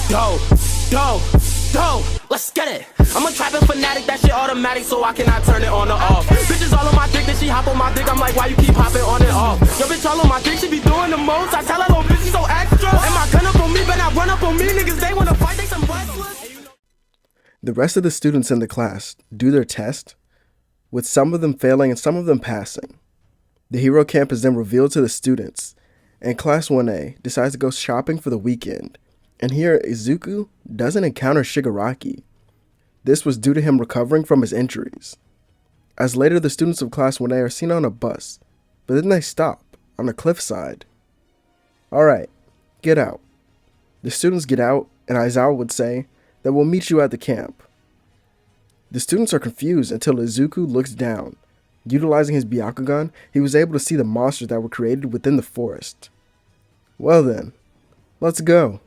Dope, dope, dope, let's get it. I'm a trapping fanatic, that shit automatic, so I cannot turn it on or off. Bitches all on my dick, then she hop on my dick, I'm like, why you keep hopping on and off? Yo, bitch all on my dick, she be doing the most. I tell her, little bitch, she so extra. And my gun up on me, but not run up on me. Niggas, they wanna fight, they some wrestlers. The rest of the students in the class do their test, with some of them failing and some of them passing. The hero camp is then revealed to the students, and Class 1A decides to go shopping for the weekend. And here, Izuku doesn't encounter Shigaraki. This was due to him recovering from his injuries. As later, the students of Class 1A are seen on a bus, but then they stop on a cliffside. Alright, get out. The students get out, and Aizawa would say that we'll meet you at the camp. The students are confused until Izuku looks down. Utilizing his Byakugan, he was able to see the monsters that were created within the forest. Well then, let's go.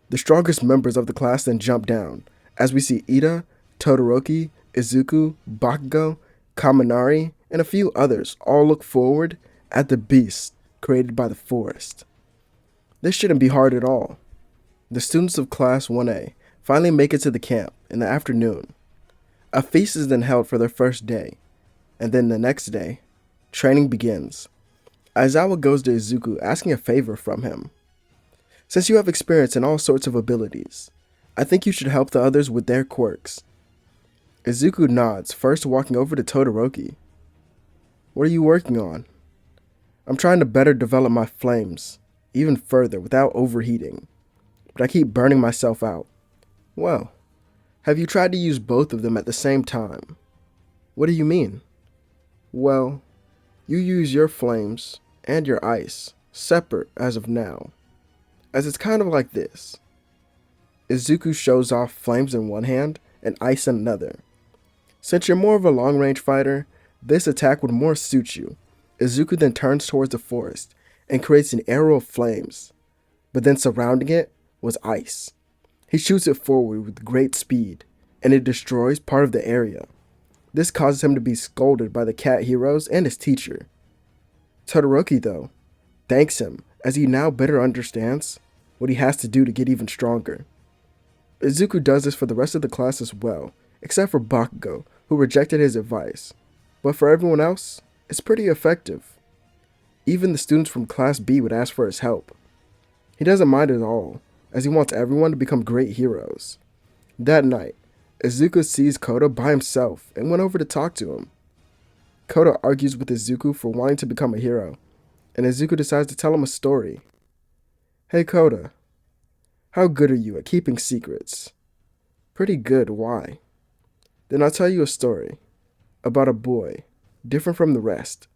The strongest members of the class then jump down, as we see Ida, Todoroki, Izuku, Bakugo, Kaminari, and a few others all look forward at the beasts created by the forest. This shouldn't be hard at all. The students of Class 1A finally make it to the camp in the afternoon. A feast is then held for their first day, and then the next day, training begins. Aizawa goes to Izuku asking a favor from him. Since you have experience in all sorts of abilities, I think you should help the others with their quirks. Izuku nods, first walking over to Todoroki. What are you working on? I'm trying to better develop my flames, even further without overheating, but I keep burning myself out. Well, have you tried to use both of them at the same time? What do you mean? Well, you use your flames and your ice separate as of now, as it's kind of like this. Izuku shows off flames in one hand and ice in another. Since you're more of a long-range fighter, this attack would more suit you. Izuku then turns towards the forest and creates an arrow of flames, but then surrounding it was ice. He shoots it forward with great speed, and it destroys part of the area. This causes him to be scolded by the cat heroes and his teacher. Todoroki, though, thanks him as he now better understands what he has to do to get even stronger. Izuku does this for the rest of the class as well, except for Bakugo, who rejected his advice. But for everyone else, it's pretty effective. Even the students from Class B would ask for his help. He doesn't mind at all, as he wants everyone to become great heroes. That night, Izuku sees Koda by himself and went over to talk to him. Koda argues with Izuku for wanting to become a hero, and Izuku decides to tell him a story. Hey Koda, how good are you at keeping secrets? Pretty good, why? Then I'll tell you a story about a boy, different from the rest.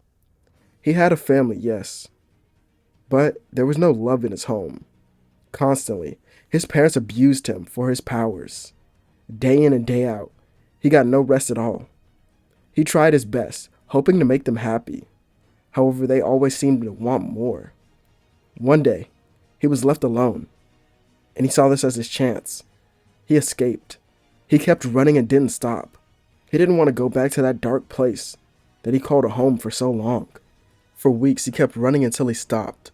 He had a family, yes, but there was no love in his home. Constantly, his parents abused him for his powers. Day in and day out, he got no rest at all. He tried his best, hoping to make them happy. However, they always seemed to want more. One day, he was left alone, and he saw this as his chance. He escaped. He kept running and didn't stop. He didn't want to go back to that dark place that he called a home for so long. For weeks, he kept running until he stopped.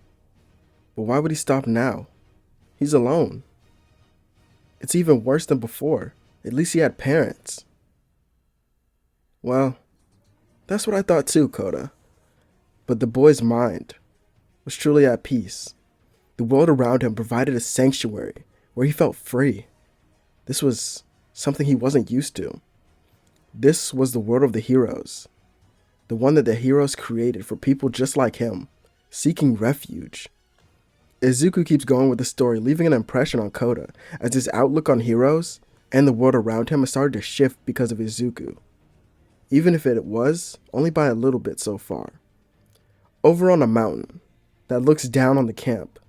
But why would he stop now? He's alone. It's even worse than before. At least he had parents. Well, that's what I thought too, Koda. But the boy's mind was truly at peace. The world around him provided a sanctuary where he felt free. This was something he wasn't used to. This was the world of the heroes. The one that the heroes created for people just like him, seeking refuge. Izuku keeps going with the story, leaving an impression on Koda, as his outlook on heroes and the world around him has started to shift because of Izuku. Even if it was only by a little bit so far. Over on a mountain that looks down on the camp,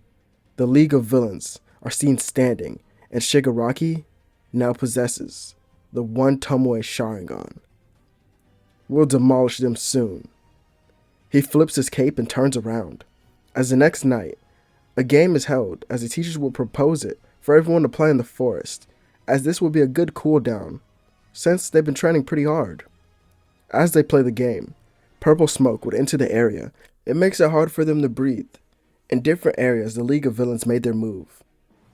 the League of Villains are seen standing, and Shigaraki now possesses the one Tomoe Sharingan. We'll demolish them soon. He flips his cape and turns around. As the next night, a game is held as the teachers will propose it for everyone to play in the forest, as this will be a good cool down, since they've been training pretty hard. As they play the game, purple smoke would enter the area. It makes it hard for them to breathe. In different areas, the League of Villains made their move.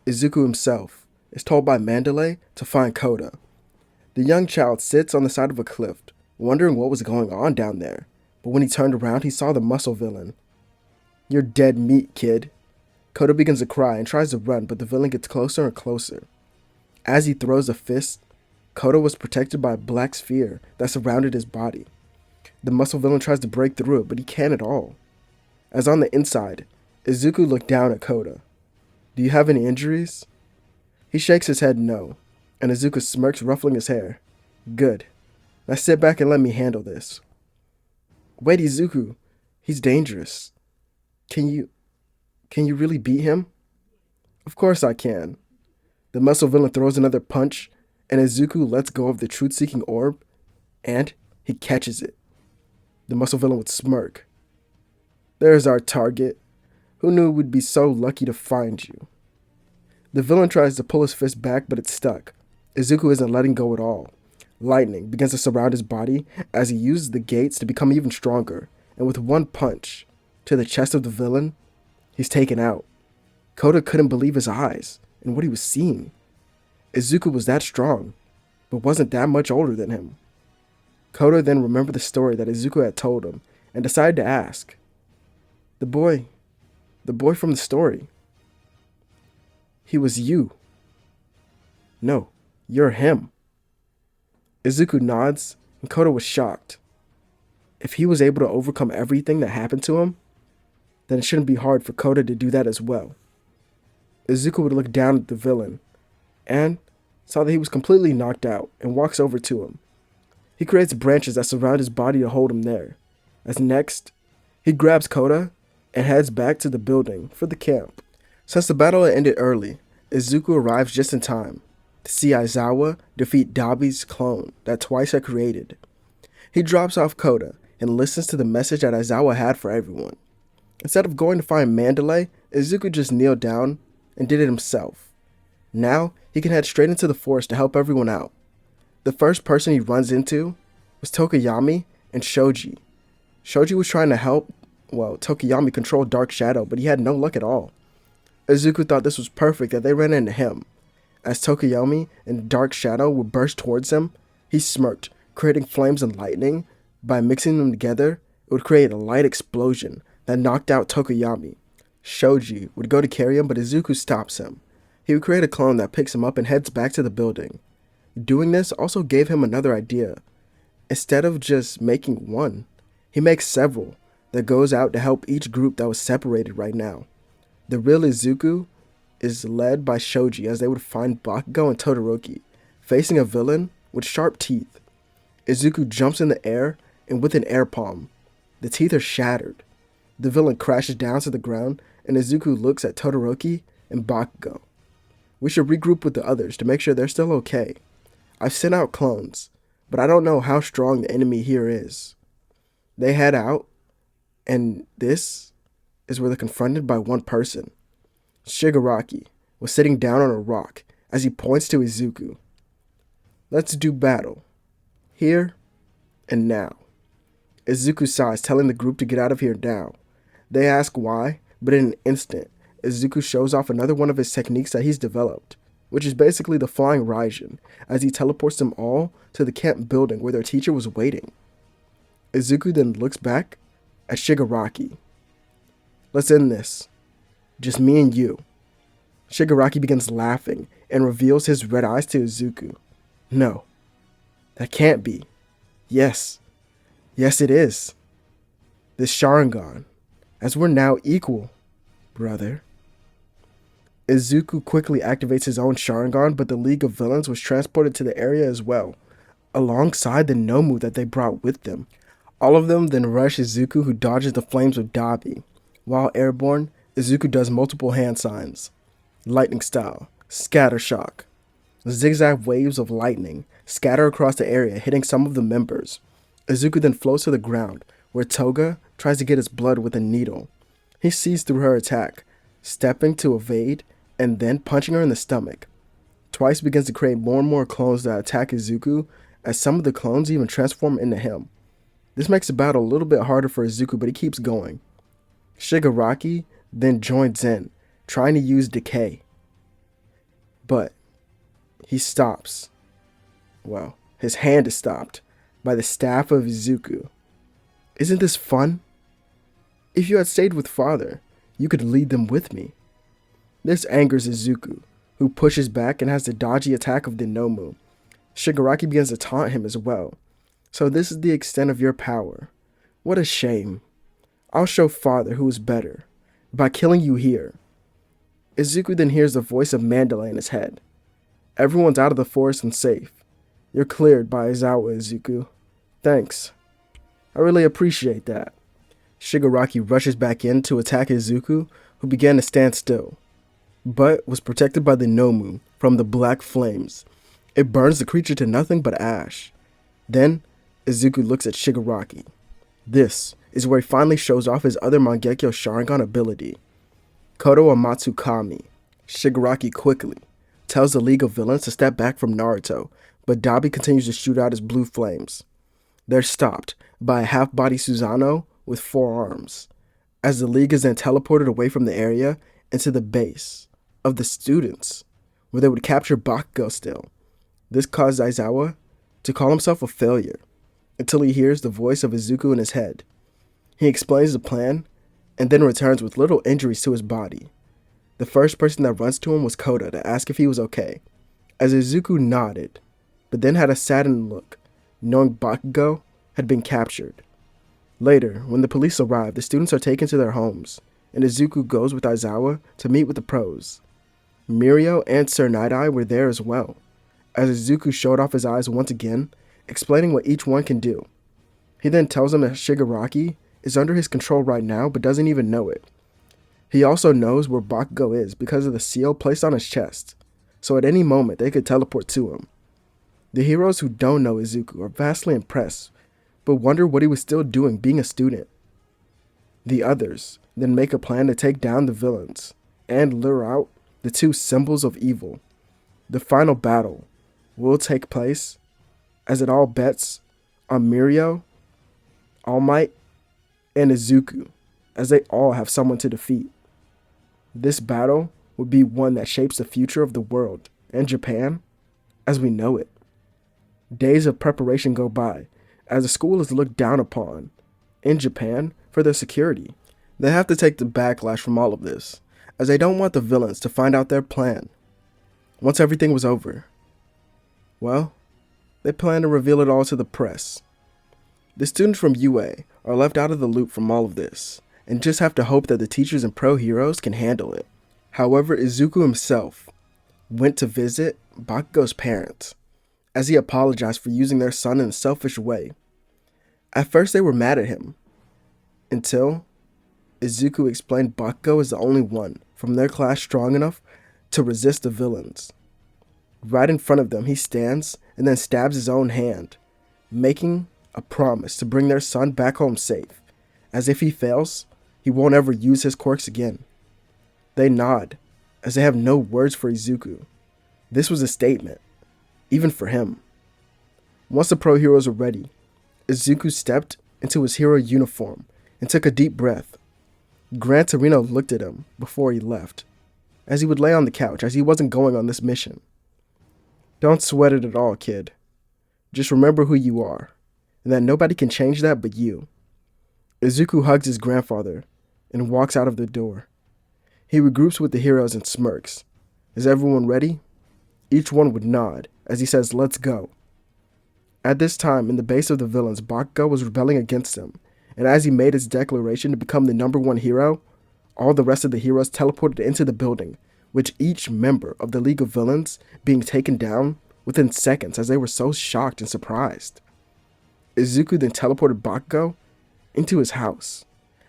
Izuku himself is told by Mandalay to find Koda. The young child sits on the side of a cliff, wondering what was going on down there, but when he turned around, he saw the muscle villain. "You're dead meat, kid." Koda begins to cry and tries to run, but the villain gets closer and closer. As he throws a fist, Koda was protected by a black sphere that surrounded his body. The muscle villain tries to break through it, but he can't at all. As on the inside, Izuku looked down at Koda. "Do you have any injuries?" He shakes his head no, and Izuku smirks, ruffling his hair. "Good. Now sit back and let me handle this." "Wait, Izuku. He's dangerous. Can you really beat him?" "Of course I can." The muscle villain throws another punch, and Izuku lets go of the truth-seeking orb, and he catches it. The muscle villain would smirk. "There's our target. Who knew we'd be so lucky to find you?" The villain tries to pull his fist back, but it's stuck. Izuku isn't letting go at all. Lightning begins to surround his body as he uses the gates to become even stronger, and with one punch to the chest of the villain, he's taken out. Koda couldn't believe his eyes and what he was seeing. Izuku was that strong, but wasn't that much older than him. Koda then remembered the story that Izuku had told him and decided to ask. The boy from the story. He was you." "No, you're him." Izuku nods, and Koda was shocked. If he was able to overcome everything that happened to him, then it shouldn't be hard for Koda to do that as well. Izuku would look down at the villain, and saw that he was completely knocked out, and walks over to him. He creates branches that surround his body to hold him there. As next, he grabs Koda and heads back to the building for the camp. Since the battle had ended early, Izuku arrives just in time to see Aizawa defeat Dabi's clone that Twice had created. He drops off Koda and listens to the message that Aizawa had for everyone. Instead of going to find Mandalay, Izuku just kneeled down and did it himself. Now, he can head straight into the forest to help everyone out. The first person he runs into was Tokoyami and Shoji. Shoji was trying to help, Tokoyami control Dark Shadow, but he had no luck at all. Izuku thought this was perfect that they ran into him. As Tokoyami and Dark Shadow would burst towards him, he smirked, creating flames and lightning. By mixing them together, it would create a light explosion that knocked out Tokoyami. Shoji would go to carry him, but Izuku stops him. He would create a clone that picks him up and heads back to the building. Doing this also gave him another idea. Instead of just making one, he makes several that goes out to help each group that was separated right now. The real Izuku is led by Shoji as they would find Bakugo and Todoroki, facing a villain with sharp teeth. Izuku jumps in the air and with an air palm. The teeth are shattered. The villain crashes down to the ground and Izuku looks at Todoroki and Bakugo. "We should regroup with the others to make sure they're still okay. I've sent out clones, but I don't know how strong the enemy here is." They head out, and this is where they're confronted by one person. Shigaraki was sitting down on a rock as he points to Izuku. "Let's do battle. Here and now." Izuku sighs, telling the group to get out of here now. They ask why, but in an instant, Izuku shows off another one of his techniques that he's developed, which is basically the flying Raijin, as he teleports them all to the camp building where their teacher was waiting. Izuku then looks back at Shigaraki. "Let's end this. Just me and you." Shigaraki begins laughing and reveals his red eyes to Izuku. "No, that can't be. Yes it is. This Sharingan, as we're now equal, brother." Izuku quickly activates his own Sharingan, but the League of Villains was transported to the area as well, alongside the Nomu that they brought with them. All of them then rush Izuku, who dodges the flames of Dabi. While airborne, Izuku does multiple hand signs. Lightning style, scatter shock. Zigzag waves of lightning scatter across the area, hitting some of the members. Izuku then floats to the ground, where Toga tries to get his blood with a needle. He sees through her attack, stepping to evade, and then punching her in the stomach. Twice begins to create more and more clones that attack Izuku, as some of the clones even transform into him. This makes the battle a little bit harder for Izuku, but he keeps going. Shigaraki then joins in, trying to use Decay. But he stops. Well, his hand is stopped by the staff of Izuku. Isn't this fun? If you had stayed with father, you could lead them with me. This angers Izuku, who pushes back and has the dodgy attack of the Nomu. Shigaraki begins to taunt him as well. So this is the extent of your power. What a shame. I'll show father who is better, by killing you here. Izuku then hears the voice of Mandalay in his head. Everyone's out of the forest and safe. You're cleared by Aizawa, Izuku. Thanks. I really appreciate that. Shigaraki rushes back in to attack Izuku, who began to stand still, but was protected by the Nomu from the black flames. It burns the creature to nothing but ash. Then, Izuku looks at Shigaraki. This is where he finally shows off his other Mangekyo Sharingan ability, Kodo Amatsukami. Shigaraki quickly tells the League of Villains to step back from Naruto, but Dabi continues to shoot out his blue flames. They're stopped by a half-body Susanoo with 4 arms, as the League is then teleported away from the area into the base of the students, where they would capture Bakugo still. This caused Aizawa to call himself a failure, until he hears the voice of Izuku in his head. He explains the plan, and then returns with little injuries to his body. The first person that runs to him was Koda to ask if he was okay, as Izuku nodded, but then had a saddened look, knowing Bakugo had been captured. Later, when the police arrive, the students are taken to their homes, and Izuku goes with Aizawa to meet with the pros. Mirio and Sir Night-Eye were there as well, as Izuku showed off his eyes once again, explaining what each one can do. He then tells them that Shigaraki is under his control right now but doesn't even know it. He also knows where Bakugo is because of the seal placed on his chest, so at any moment they could teleport to him. The heroes who don't know Izuku are vastly impressed, but wonder what he was still doing being a student. The others then make a plan to take down the villains and lure out the 2 symbols of evil. The final battle will take place as it all bets on Mirio, All Might, and Izuku, as they all have someone to defeat. This battle would be one that shapes the future of the world and Japan as we know it. Days of preparation go by, as the school is looked down upon in Japan for their security. They have to take the backlash from all of this, as they don't want the villains to find out their plan. Once everything was over, well, they plan to reveal it all to the press. The students from UA are left out of the loop from all of this, and just have to hope that the teachers and pro heroes can handle it. However, Izuku himself went to visit Bakugo's parents, as he apologized for using their son in a selfish way. At first they were mad at him, until Izuku explained Bakugo is the only one from their class strong enough to resist the villains. Right in front of them he stands and then stabs his own hand, making a promise to bring their son back home safe, as if he fails, he won't ever use his quirks again. They nod, as they have no words for Izuku. This was a statement, even for him. Once the pro heroes were ready, Izuku stepped into his hero uniform and took a deep breath. Gran Torino looked at him before he left, as he would lay on the couch, as he wasn't going on this mission. Don't sweat it at all, kid. Just remember who you are, and that nobody can change that but you. Izuku hugs his grandfather and walks out of the door. He regroups with the heroes and smirks. Is everyone ready? Each one would nod as he says, "Let's go." At this time, in the base of the villains, Bakugo was rebelling against him, and as he made his declaration to become the #1 hero, all the rest of the heroes teleported into the building, with each member of the League of Villains being taken down within seconds as they were so shocked and surprised. Izuku then teleported Bakugo into his house,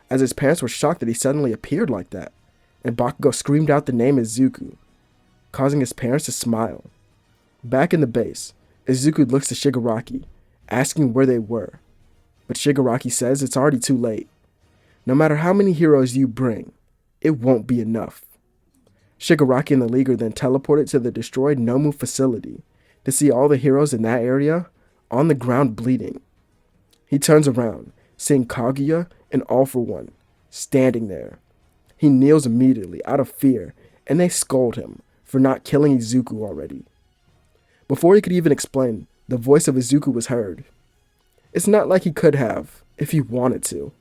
as his parents were shocked that he suddenly appeared like that, and Bakugo screamed out the name Izuku, causing his parents to smile. Back in the base, Izuku looks to Shigaraki, asking where they were, but Shigaraki says it's already too late. No matter how many heroes you bring, it won't be enough. Shigaraki and the League are then teleported to the destroyed Nomu facility to see all the heroes in that area on the ground bleeding. He turns around, seeing Kaguya and All For One standing there. He kneels immediately out of fear, and they scold him for not killing Izuku already. Before he could even explain, the voice of Izuku was heard. It's not like he could have, if he wanted to.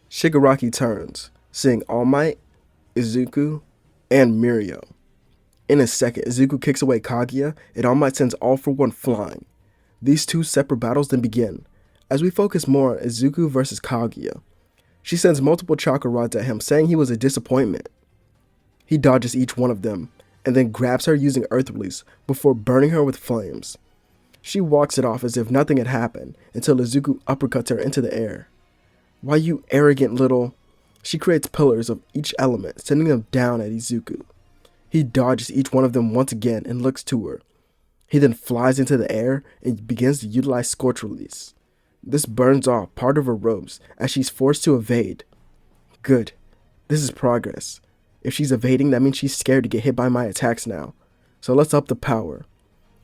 Shigaraki turns, seeing All Might, Izuku, and Mirio. In a second, Izuku kicks away Kaguya, and All Might sends All for One flying. These two separate battles then begin, as we focus more on Izuku versus Kaguya. She sends multiple chakra rods at him, saying he was a disappointment. He dodges each one of them, and then grabs her using Earth Release before burning her with flames. She walks it off as if nothing had happened until Izuku uppercuts her into the air. Why, you arrogant little... She creates pillars of each element, sending them down at Izuku. He dodges each one of them once again and looks to her. He then flies into the air and begins to utilize Scorch Release. This burns off part of her robes as she's forced to evade. Good. This is progress. If she's evading, that means she's scared to get hit by my attacks now. So let's up the power.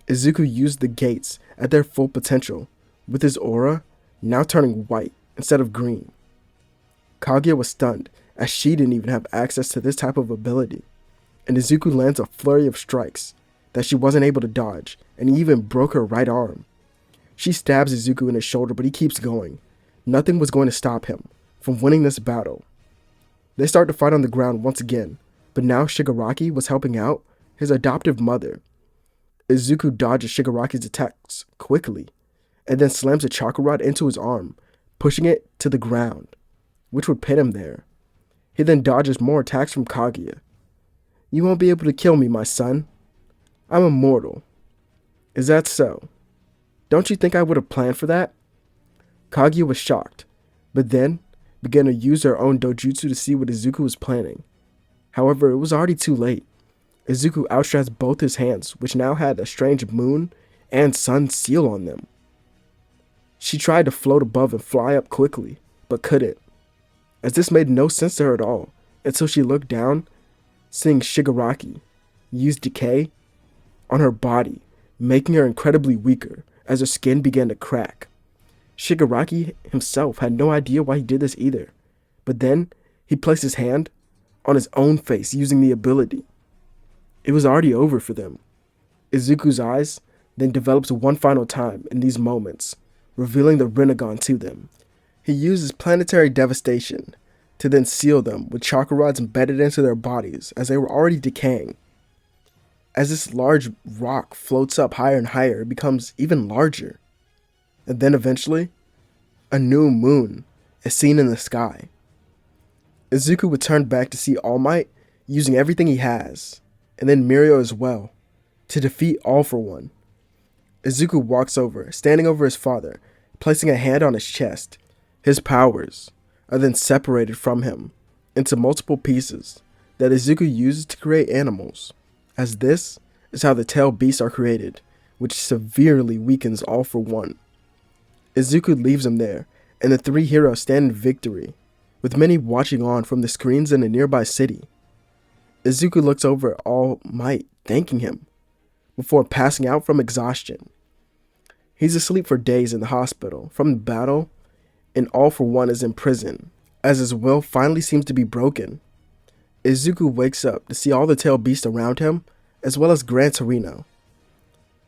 Izuku used the gates at their full potential, with his aura now turning white instead of green. Kaguya was stunned, as she didn't even have access to this type of ability, and Izuku lands a flurry of strikes that she wasn't able to dodge, and he even broke her right arm. She stabs Izuku in his shoulder, but he keeps going. Nothing was going to stop him from winning this battle. They start to fight on the ground once again, but now Shigaraki was helping out his adoptive mother. Izuku dodges Shigaraki's attacks quickly, and then slams a chakra rod into his arm, pushing it to the ground, which would pin him there. He then dodges more attacks from Kaguya. You won't be able to kill me, my son. I'm immortal. Is that so? Don't you think I would have planned for that? Kaguya was shocked, but then began to use her own dojutsu to see what Izuku was planning. However, it was already too late. Izuku outstretched both his hands, which now had a strange moon and sun seal on them. She tried to float above and fly up quickly, but couldn't, as this made no sense to her at all, until she looked down, seeing Shigaraki use decay on her body, making her incredibly weaker as her skin began to crack. Shigaraki himself had no idea why he did this either, but then he placed his hand on his own face using the ability. It was already over for them. Izuku's eyes then develops one final time in these moments, revealing the Rinnegan to them. He uses planetary devastation to then seal them with chakra rods embedded into their bodies as they were already decaying. As this large rock floats up higher and higher, it becomes even larger. And then eventually, a new moon is seen in the sky. Izuku would turn back to see All Might using everything he has, and then Mirio as well, to defeat All for One. Izuku walks over, standing over his father, placing a hand on his chest. His powers are then separated from him into multiple pieces that Izuku uses to create animals, as this is how the tail beasts are created, which severely weakens All for One. Izuku leaves him there, and the three heroes stand in victory, with many watching on from the screens in a nearby city. Izuku looks over at All Might, thanking him, before passing out from exhaustion. He's asleep for days in the hospital from the battle, and All for One is in prison, as his will finally seems to be broken. Izuku wakes up to see all the tail beasts around him, as well as Gran Torino.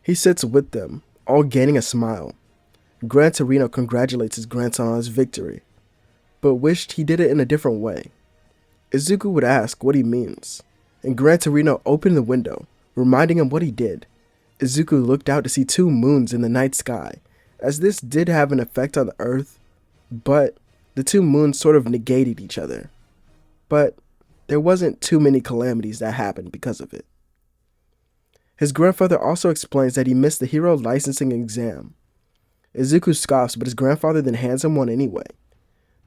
He sits with them, all gaining a smile. Gran Torino congratulates his grandson on his victory, but wished he did it in a different way. Izuku would ask what he means, and Gran Torino opened the window, reminding him what he did. Izuku looked out to see two moons in the night sky, as this did have an effect on the Earth, but the two moons sort of negated each other. But there wasn't too many calamities that happened because of it. His grandfather also explains that he missed the hero licensing exam. Izuku scoffs, but his grandfather then hands him one anyway.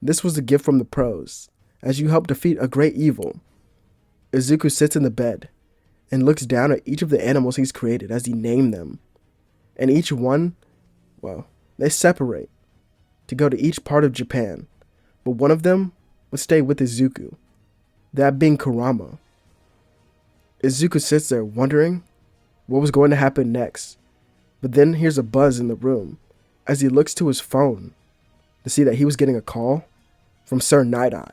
This was a gift from the pros, as you help defeat a great evil. Izuku sits in the bed and looks down at each of the animals he's created as he named them. And each one, well, they separate to go to each part of Japan, but one of them would stay with Izuku, that being Kurama. Izuku sits there wondering what was going to happen next, but then hears a buzz in the room as he looks to his phone to see that he was getting a call from Sir Night-Eye.